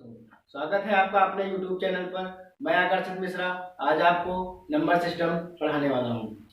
स्वागत है आपका अपने YouTube चैनल पर। मैं आकर्षित मिश्रा आज आपको नंबर सिस्टम पढ़ाने वाला हूँ।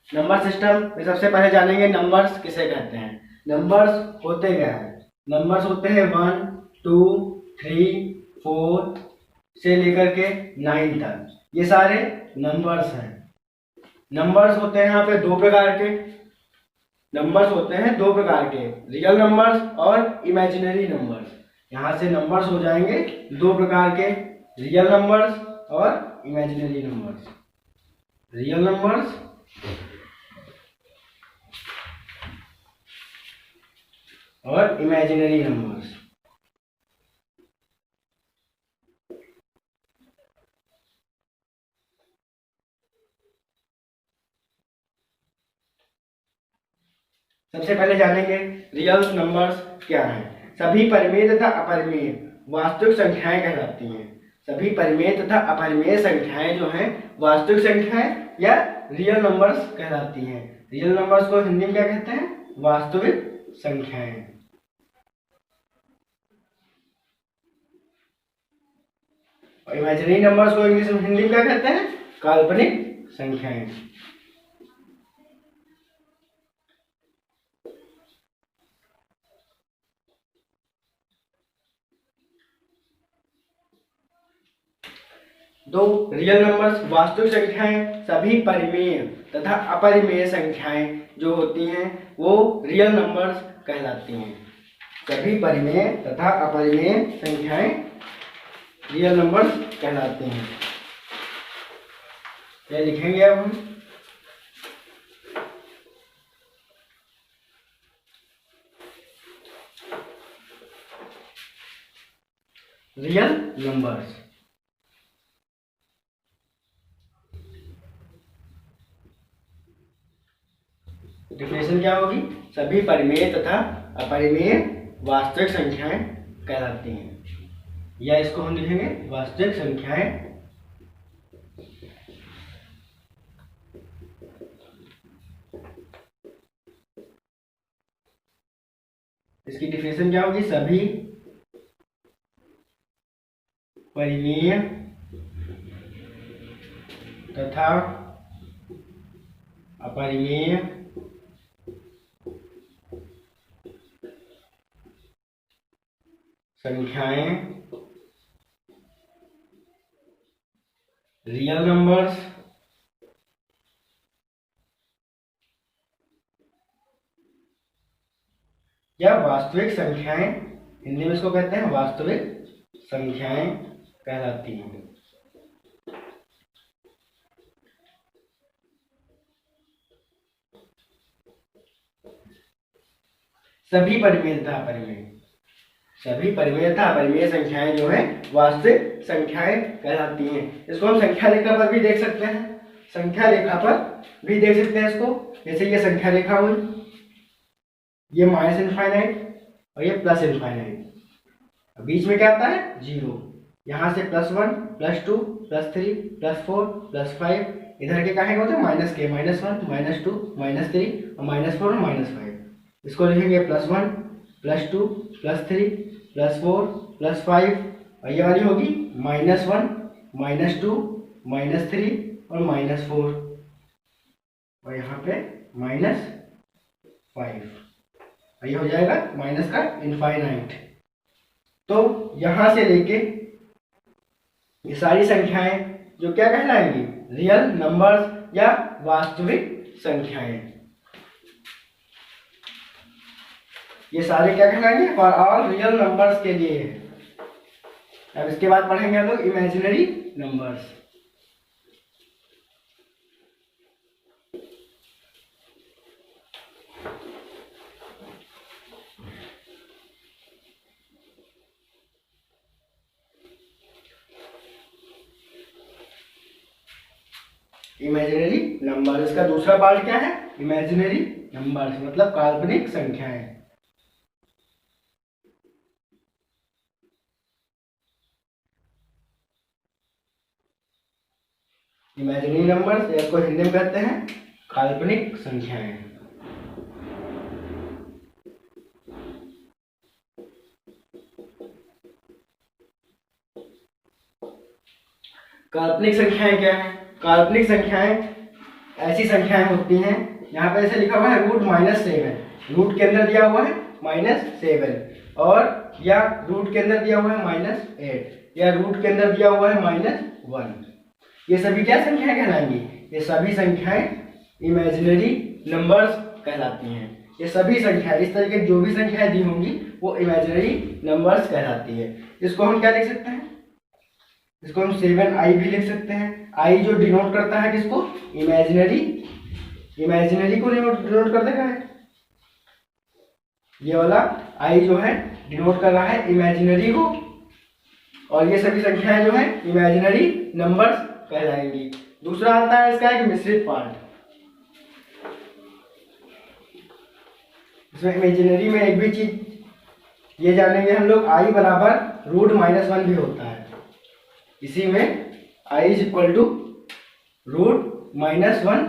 नंबर सिस्टम में सबसे पहले जानेंगे नंबर्स किसे कहते हैं। नंबर्स होते क्या है? नंबर्स होते हैं 1, 2, 3, 4 से लेकर के 9 तक, ये सारे नंबर्स हैं। नंबर्स होते हैं यहाँ पे दो प्रकार के। नंबर्स होते हैं दो प्रकार के, रियल नंबर्स और इमेजिनरी नंबर्स। यहाँ से नंबर्स हो जाएंगे दो प्रकार के, रियल नंबर्स और इमेजिनरी नंबर्स। रियल नंबर्स और इमेजिनरी नंबर्स। सबसे पहले जानेंगे रियल नंबर्स क्या हैं। सभी परिमेय तथा अपरिमेय वास्तविक संख्याएं कहलाती हैं। सभी परिमेय तथा अपरिमेय संख्याएं जो हैं वास्तविक संख्याएं या रियल नंबर्स कहलाती हैं। रियल नंबर्स को हिंदी में क्या कहते हैं? वास्तविक संख्याएं। और इमेजिनरी नंबर्स को इंग्लिश में हिंदी में क्या कहते हैं? काल्पनिक संख्याएं। दो रियल नंबर्स वास्तविक संख्याएं, सभी परिमेय तथा अपरिमेय संख्याएं जो होती हैं वो रियल नंबर्स कहलाती हैं। सभी परिमेय तथा अपरिमेय संख्याएं रियल नंबर्स कहलाती हैं। क्या लिखेंगे अब हम? Real numbers. डेफिनेशन क्या होगी? सभी परिमेय तथा अपरिमेय वास्तविक संख्याएं कहलाती हैं, या इसको हम लिखेंगे वास्तविक संख्याएं इसकी डेफिनेशन क्या होगी? सभी परिमेय तथा अपरिमेय संख्याएं रियल नंबर्स या वास्तविक संख्याएं, हिंदी में इसको कहते हैं वास्तविक संख्याएं कहलाती हैं। सभी परिमेय तथा अपरिमेय, सभी परिमेय तथा अपरिमेय संख्याएं जो है वास्तविक संख्याएं कहलाती हैं। इसको हम संख्या रेखा पर भी देख सकते हैं। संख्या रेखा पर भी देख सकते हैं इसको। जैसे ये संख्या रेखा हुई, ये माइनस इनफाइनाइट और ये प्लस इनफाइनाइट। बीच में क्या आता है? जीरो। यहाँ से +1, +2, +3, +4, +5, इधर के कहेंगे होते हैं माइनस के, -1, -2, -3 और -4 और -5। इसको लिखेंगे +1, +2, +3, +4, +5 और ये वाली होगी -1, -2, -3 और -4 और यहाँ पे -5 और ये हो जाएगा माइनस का इनफाइनाइट। तो यहां से लेके ये सारी संख्याएं जो क्या कहलाएंगी? रियल नंबर्स या वास्तविक संख्याएं। ये सारे क्या कहलाएंगे? फॉर ऑल रियल नंबर्स के लिए है। अब इसके बाद पढ़ेंगे हम लोग इमेजिनरी नंबर्स। इमेजिनरी नंबर, इसका दूसरा पार्ट क्या है? इमेजिनरी नंबर्स मतलब काल्पनिक संख्याएं। इमेजिनरी नंबर्स इसको हिंदी में कहते हैं काल्पनिक संख्याएं। काल्पनिक संख्याएं क्या है? काल्पनिक संख्याएं ऐसी संख्याएं होती हैं, यहाँ पे ऐसे लिखा हुआ है रूट -7, रूट के अंदर दिया हुआ है -7, और या रूट के अंदर दिया हुआ है -8, या रूट के अंदर दिया हुआ है -1। ये सभी क्या संख्याएं कहलाएंगी? ये सभी संख्याएं इमेजिनरी नंबर्स कहलाती हैं। ये सभी संख्याएं, इस तरह की जो भी संख्याएं दी होंगी वो इमेजिनरी नंबर्स कहलाती है। इसको हम क्या लिख सकते हैं? इसको हम 7i भी लिख सकते हैं। i जो डिनोट करता है किसको? इमेजिनरी, इमेजिनरी को डिनोट कर देगा है। ये वाला i जो है डिनोट कर रहा है इमेजिनरी को, और ये सभी संख्याएं जो है इमेजिनरी नंबर्स कहलाएंगी। दूसरा आता है इसका एक मिश्रित पार्ट। इसमें इमेजिनरी में एक भी चीज ये जानेंगे हम लोग, i बराबर रूट -1 भी होता है। इसी में i is equal to root -1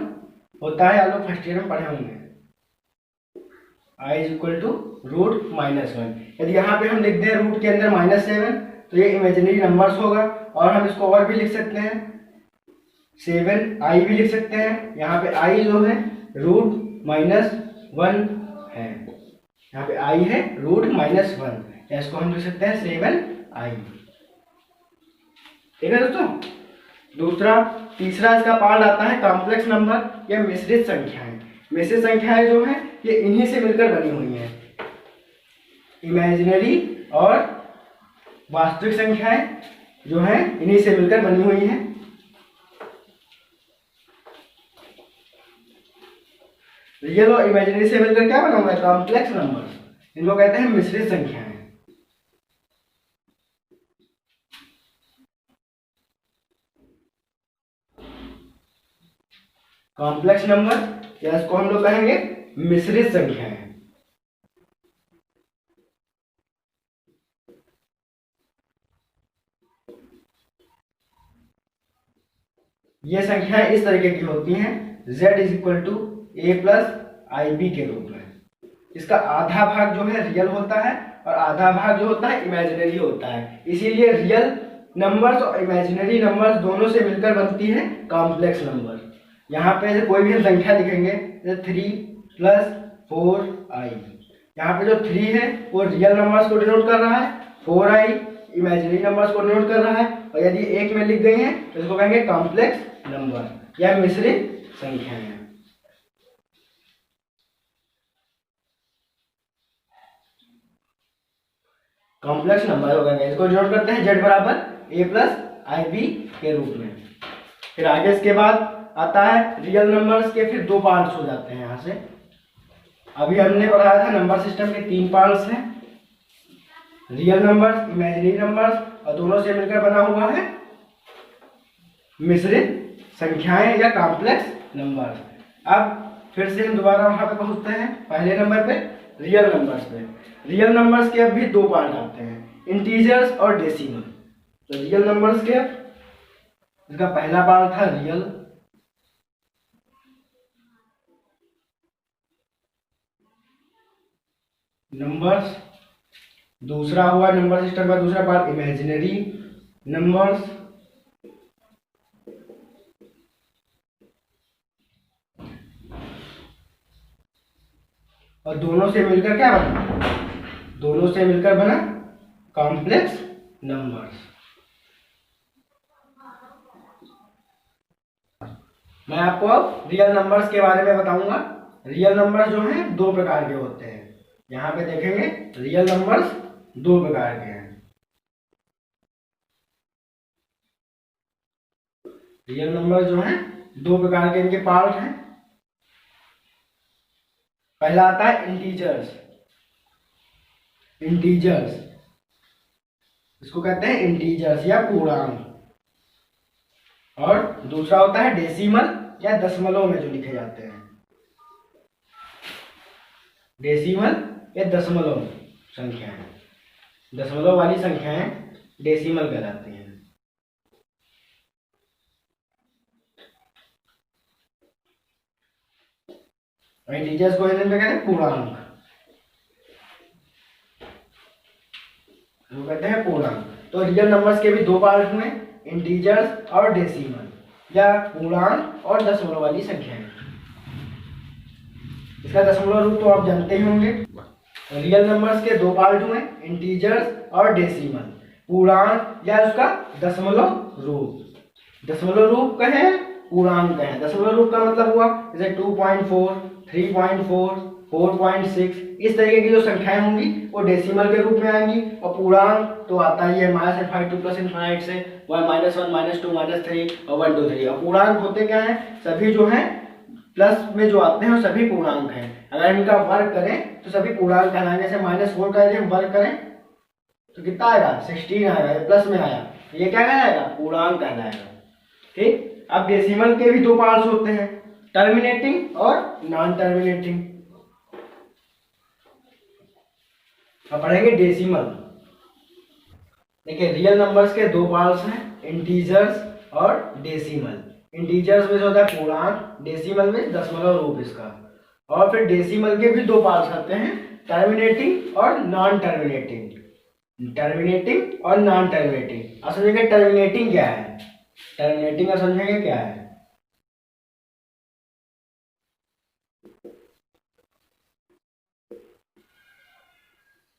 होता है, आप लोग फर्स्ट ईयर में पढ़े होंगे। i is equal to root -1। यदि यहाँ पे हम लिख दें रूट के अंदर -7 तो ये इमेजिनरी नंबर्स होगा, और हम इसको और भी लिख सकते हैं, 7i भी लिख सकते हैं। यहाँ पे i जो है रूट -1 है, यहाँ पे i है रूट -1, या इसको हम लिख सकते हैं 7i। ठीक है दोस्तों। तीसरा इसका पार्ट आता है कॉम्प्लेक्स नंबर या मिश्रित संख्याएं। मिश्रित संख्याएं जो हैं ये इन्हीं से मिलकर बनी हुई हैं, इमेजिनरी और वास्तविक संख्याएं जो हैं इन्हीं से मिलकर बनी हुई हैं। रियल और इमेजिनरी से मिलकर क्या बना हुआ है? Complex number. इनको कहते हैं मिश्रित संख्याएं। कॉम्प्लेक्स नंबर या इसको हम लोग कहेंगे मिश्रित संख्याएं। ये संख्याएं इस तरीके की होती हैं, z is equal to a plus IB के रूप में। इसका आधा भाग जो है रियल होता है और आधा भाग जो होता है इमेजिनरी होता है। इसीलिए रियल नंबर्स और इमेजिनरी नंबर्स दोनों से मिलकर बनती है कॉम्प्लेक्स नंबर। यहाँ पे जैसे कोई भी हम संख्या लिखेंगे, जैसे 3 + 4i, यहाँ पे जो 3 है वो रियल नंबर्स को डिनोट कर रहा है, 4i इमेजिनरी नंबर्स को डिनोट कर रहा है, और यदि एक में लिख गई है तो इसको कहेंगे कॉम्प्लेक्स नंबर या मिश्रित संख्याएं। कॉम्प्लेक्स नंबर हो गए, इसको डिनोट करते हैं z बराबर a प्लस IB के रूप में। फिर आगे इसके बाद आता है रियल नंबर्स के फिर दो पार्ट्स हो जाते हैं। यहाँ से अभी हमने पढ़ाया था नंबर सिस्टम के 3 पार्ट्स हैं, रियल नंबर्स, इमेजिनरी नंबर्स, और दोनों से मिलकर बना हुआ है मिश्रित संख्याएं या कॉम्प्लेक्स नंबर। अब फिर से हम दोबारा वहां पे पहुंचते हैं पहले नंबर पे, रियल नंबर्स पे। रियल नंबर्स के अब भी दो पार्ट आते हैं, इंटीजर्स और डेसिमल। तो रियल नंबर्स के इसका पहला पार्ट था रियल नंबर्स, दूसरा हुआ नंबर सिस्टम का दूसरा पार्ट इमेजिनरी नंबर्स, और दोनों से मिलकर क्या बना? दोनों से मिलकर बना कॉम्प्लेक्स नंबर्स। मैं आपको अब रियल नंबर्स के बारे में बताऊंगा। रियल नंबर्स जो हैं दो प्रकार के होते हैं, यहाँ पे देखेंगे रियल नंबर्स दो प्रकार के हैं। रियल नंबर जो हैं दो प्रकार के इनके पार्ट हैं। पहला आता है इंटीजर्स, इंटीजर्स इसको कहते हैं इंटीजर्स या पूर्णांक, और दूसरा होता है डेसिमल या दशमलव में जो लिखे जाते हैं। डेसिमल या दशमलव संख्याएं, दशमलव वाली संख्याएं डेसिमल कहलाती हैं। इंटीजर्स को हिंदी में कहते हैं पूर्णांक, वो कहते हैं पूर्णांक। तो रियल नंबर्स के भी दो पार्ट हुए, इंटीजर्स और डेसिमल या पूर्णांक और दशमलव वाली संख्याएं। इसका दशमलव रूप तो आप जानते ही होंगे। रियल नंबर्स के दो पार्ट हुए, इंटीजर्स और डेसिमल, पूर्णांक या उसका दशमलव रूप। दशमलव रूप कहें, पूर्णांक कहें। दशमलव रूप का मतलब हुआ जैसे 2.4, 3.4, 4.6, इस तरीके की जो संख्याएं होंगी वो डेसिमल के रूप में आएंगी। और पूर्णांक तो आता ही है -∞ प्लस इनफाइनाइट से 1, -1, -2, -3 और 1, 2, 3। और पूर्णांक होते क्या है, सभी जो है प्लस में जो आते हैं वो सभी पूर्णांक हैं। अगर इनका वर्ग करें तो सभी पूर्णांक कहलाएंगे। जैसे -4 का यदि हम वर्ग करें तो कितना आएगा, 16 आएगा, ये प्लस में आया, ये क्या कहलाएगा, पूर्णांक कहलाएगा। ठीक। अब डेसिमल के भी दो पार्ट्स होते हैं, टर्मिनेटिंग और नॉन टर्मिनेटिंग। अब पढ़ेंगे डेसिमल। देखिए रियल नंबर्स के दो पार्ट्स हैं, इंटीजर्स और डेसिमल। इंटीजर्स में होता है पूर्णांक, डेसिमल में दशमलव रूप इसका। और फिर डेसिमल के भी दो पार्ट्स आते हैं, टर्मिनेटिंग और नॉन टर्मिनेटिंग। टर्मिनेटिंग और नॉन टर्मिनेटिंग। अब समझेंगे टर्मिनेटिंग क्या है, टर्मिनेटिंग अब समझेंगे क्या है।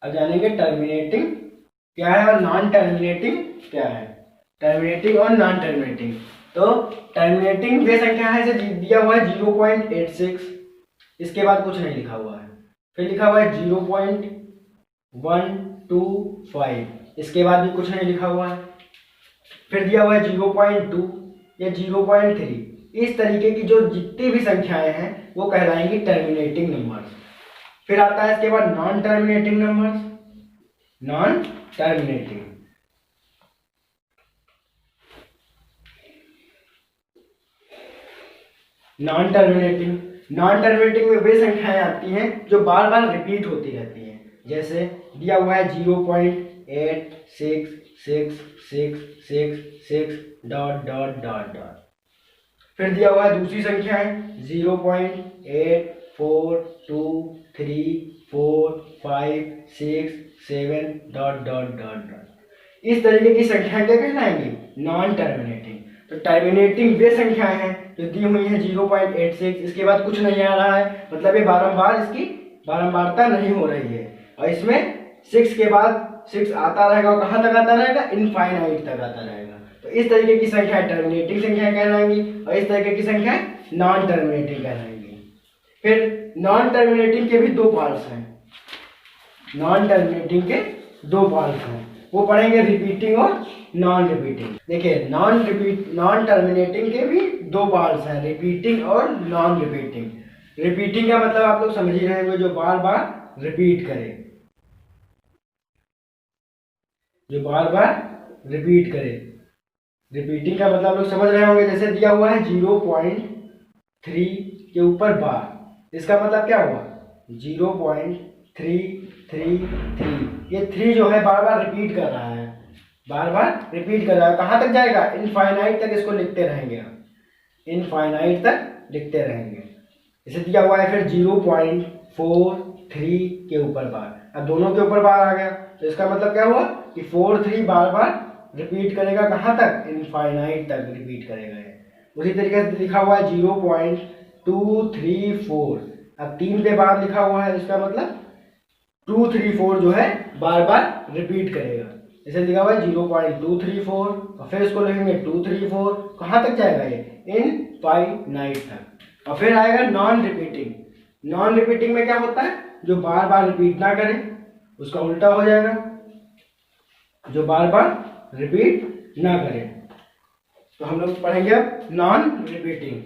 अब जानेंगे टर्मिनेटिंग क्या है और नॉन टर्मिनेटिंग क्या है। टर्मिनेटिंग और नॉन टर्मिनेटिंग। तो टर्मिनेटिंग वे संख्या है जैसे दिया हुआ है 0.86, इसके बाद कुछ नहीं लिखा हुआ है। फिर लिखा हुआ है 0.125, इसके बाद भी कुछ नहीं लिखा हुआ है। फिर दिया हुआ है 0.2 या 0.3। इस तरीके की जो जितनी भी संख्याएं हैं वो कहलाएंगी टर्मिनेटिंग नंबर्स। फिर आता है इसके बाद non terminating numbers. Non terminating, non terminating. Non terminating में वे संख्याएं आती हैं जो बार बार रिपीट होती रहती हैं। जैसे दिया हुआ है 0.866666 डॉट डॉट डॉट डॉट। फिर दिया हुआ है दूसरी संख्या है 0.84234567 डॉट डॉट डॉट डॉट। इस तरीके की संख्याएं क्या कहलाएंगी, नॉन टर्मिनेटिंग। तो टर्मिनेटिंग वे संख्याएं हैं जो दी हुई है 0.86, इसके बाद कुछ नहीं आ रहा है, मतलब ये बारंबार इसकी बारंबारता नहीं हो रही है। और इसमें 6 के बाद 6 आता रहेगा और कहाँ तक आता रहेगा, इनफाइनाइट तक आता रहेगा। तो इस तरीके की संख्या टर्मिनेटिंग संख्या कहलाएंगी और इस तरीके की संख्या नॉन टर्मिनेटिंग कहलाएंगी। फिर नॉन टर्मिनेटिंग के भी दो पार्ट्स हैं। नॉन टर्मिनेटिंग के दो पार्ट्स हैं, वो पढ़ेंगे रिपीटिंग और नॉन रिपीटिंग। देखिए नॉन टर्मिनेटिंग के भी दो पार्ट्स हैं, रिपीटिंग और नॉन रिपीटिंग। रिपीटिंग का मतलब आप लोग समझ ही रहे होंगे, जो बार बार रिपीट करे, जो बार बार रिपीट करे। रिपीटिंग का मतलब लोग समझ रहे होंगे। जैसे दिया हुआ है 0.3 के ऊपर बार, इसका मतलब क्या हुआ, 0.333। ये 3 जो है बार बार रिपीट कर रहा है, बार बार रिपीट कर रहा है। कहाँ तक जाएगा, इनफाइनाइट तक इसको लिखते रहेंगे, इनफाइनाइट तक लिखते रहेंगे। इसे दिया हुआ है फिर 0.43 के ऊपर बार। अब दोनों के ऊपर बार आ गया तो इसका मतलब क्या हुआ कि 43 बार बार रिपीट करेगा, कहाँ तक, इनफाइनाइट तक रिपीट करेगा। उसी तरीके से लिखा हुआ है 0.234। अब 3 पे बार लिखा हुआ है, इसका मतलब 234 जो है बार बार रिपीट करेगा। इसे लिखा हुआ है 0.234 और फिर इसको लिखेंगे 234, कहाँ तक जाएगा ये, इनफाइनाइट तक। और फिर आएगा नॉन रिपीटिंग। नॉन रिपीटिंग में क्या होता है, जो बार बार रिपीट ना करे उसका उल्टा हो जाएगा, जो बार बार रिपीट ना करे। तो हम लोग पढ़ेंगे अब नॉन रिपीटिंग।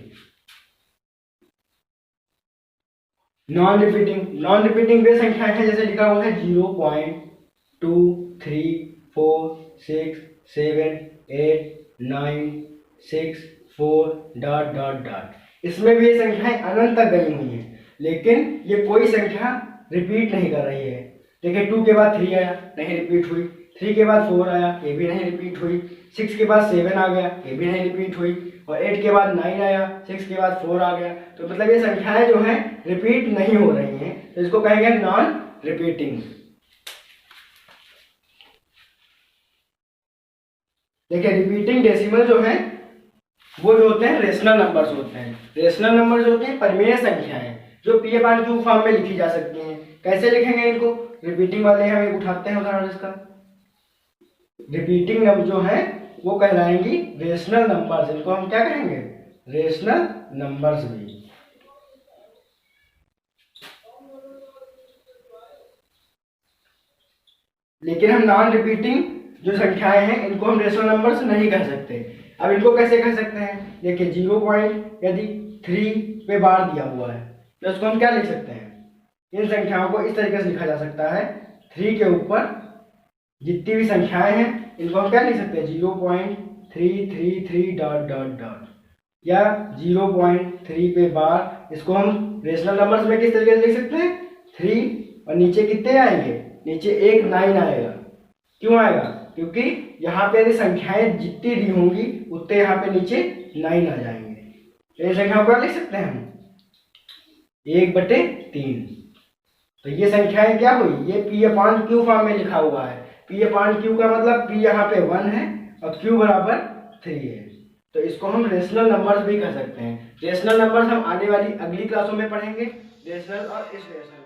नॉन रिपीटिंग वे संख्याएं हैं जैसे लिखा हुआ है 0.23467896 डॉट डॉट डॉट। इसमें भी ये संख्याएं अनंत तक गई हुई हैं, लेकिन ये कोई संख्या रिपीट नहीं कर रही है। देखिए 2 के बाद 3 आया, नहीं रिपीट हुई। 3 के बाद 4 आया, ये भी नहीं रिपीट हुई। 6 के बाद 7 आ गया, ये भी नहीं रिपीट हुई। और 8 के बाद 9 आया, 6 के बाद 4 आ गया। तो मतलब ये संख्याएं जो हैं रिपीट नहीं हो रही हैं, तो इसको कहेंगे नॉन रिपीटिंग। देखिए रिपीटिंग डेसिमल जो है वो जो होते हैं रेशनल नंबर्स होते हैं। रेशनल नंबर जो होते हैं परिमेय संख्याएं जो पी अपान क्यू फॉर्म में लिखी जा सकती हैं। कैसे लिखेंगे इनको? रिपीटिंग वाले हम एक उठाते हैं उदाहरण इसका। रिपीटिंग नंबर जो है वो कहलाएंगी रेशनल नंबर्स। इनको हम क्या कहेंगे? रेशनल नंबर्स भी। लेकिन हम नॉन रिपीटिंग जो संख्याएं हैं इनको हम रेशनल नंबर्स नहीं कह सकते। अब इनको कैसे कह सकते हैं? देखिए 0.3 पे बार दिया हुआ है तो इसको हम क्या लिख सकते हैं? इन संख्याओं को इस तरीके से लिखा जा सकता है, 3 के ऊपर जितनी भी संख्याएं हैं इनको हम क्या लिख सकते हैं? 0.333 डॉट डॉट डॉट या 0.3 पे बार। इसको हम रेशनल नंबर्स में किस तरीके से लिख सकते हैं? 3 और नीचे कितने आएंगे? नीचे एक 9 आएगा। क्यों आएगा? क्योंकि यहाँ पे यदि संख्याएं जितनी दी होंगी उतने यहाँ पे नीचे 9 आ जाएंगे। तो ये संख्या को क्या लिख सकते हैं हम? 1/3। तो ये संख्याएं क्या हुई? ये पी अपान क्यू फॉर्म में लिखा हुआ है। पी अपान क्यू का मतलब पी यहाँ पे 1 है और क्यू बराबर 3 है। तो इसको हम रेशनल नंबर्स भी कह सकते हैं। रेशनल नंबर्स हम आने वाली अगली क्लासों में पढ़ेंगे, रेशनल और इस रेशनल।